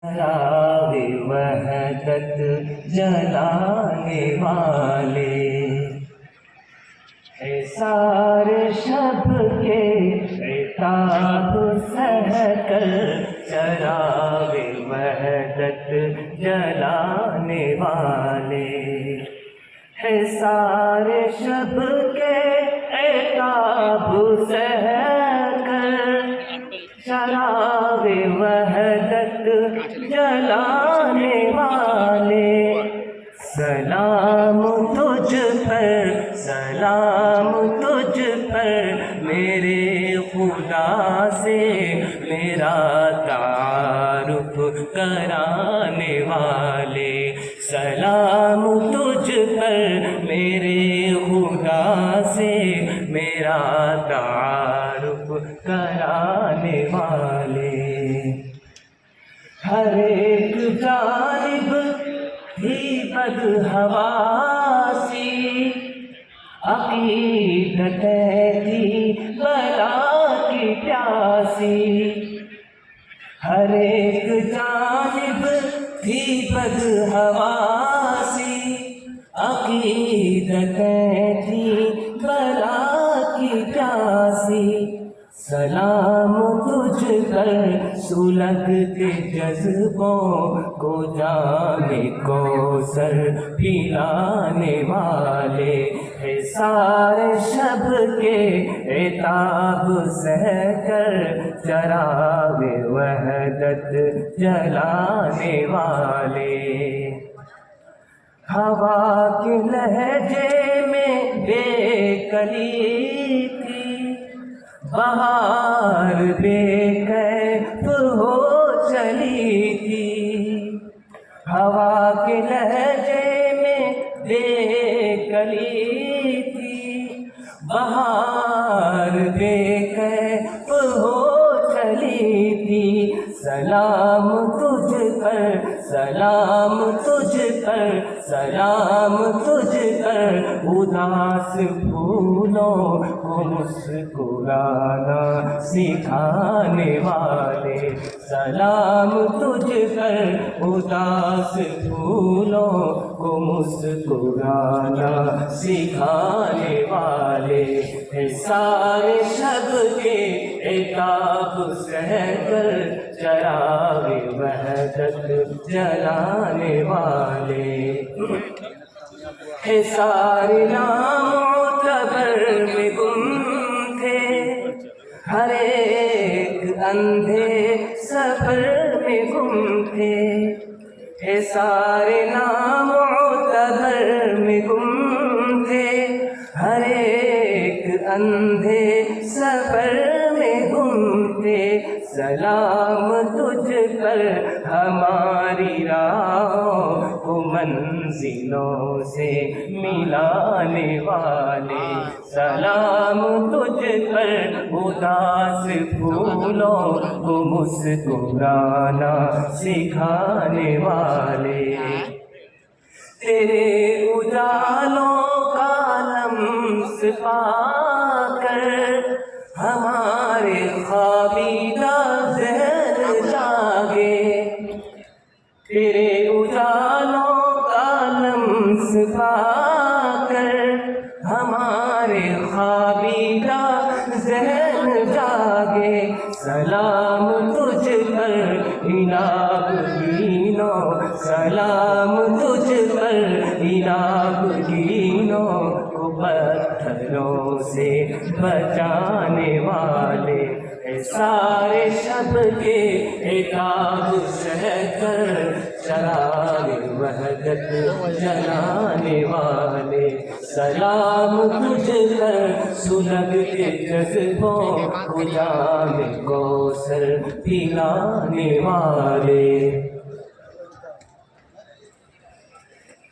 چراغ وحدت جلانے والے، حصار شب کے عتاب سہ کر چراغ وحدت جلانے والے، حصار شب کے عتاب سہ کر چراغ وحدت جلانے والے، سلام تجھ پر، سلام تجھ پر میرے خدا سے میرا تعارف کرانے والے، سلام تجھ پر میرے خدا سے میرا تعارف کرانے والے، ہر ایک جانب تھی بدحواسی، عقیدتیں تھی بلا کی پیاسی، ہر ایک جانب تھی بدحواسی، عقیدتیں تھی بلا کی پیاسی، سلام تجھ پر سلگتے جذبوں کو جام کوثر پلانے والے، حصار شب کے عتاب سہ کر چراغ وحدت جلانے والے، ہوا کے لہجے میں بے کلی تھی، بہار بے کیف ہو چلی تھی، ہوا کے لہجے میں بے کلی تھی، بہار بے کیف ہو چلی تھی، سلام تجھ پر، سلام تجھ پر، سلام تجھ پر اداس پھولوں کو مسکرانا سکھانے والے، سلام تجھ پر اداس پھولوں کو مسکرانا سکھانے والے، حصار شب کے عتاب سہ کر چراغ وحدت جلانے والے، حصار نامعتبر میں گم تھے، ہر ایک اندھے سفر میں گم تھے، حصار نامعتبر میں گم تھے، ہر ایک اندھے سفر میں گم تھے، سلام تجھ پر ہماری راہوں کو منزلوں سے ملانے والے، سلام تجھ پر اداس پھولوں کو مسکرانا سکھانے والے، تیرے اجالوں کا لمس پا کر ہمارے خوابیدہ ذہن جاگے، تیرے اجالوں کا لمس پا کر ہمارے خوابیدہ ذہن جاگے، سلام تجھ پر اناب گینوں، سلام تجھ پر اناب گینوں کو پتھروں سے بچانے والے، حصار شب کے عتاب سہ کر چراغ وحدت جلانے والے، سلام تجھ پر سلگتے جذبوں کو جام کوثر پلانے والے۔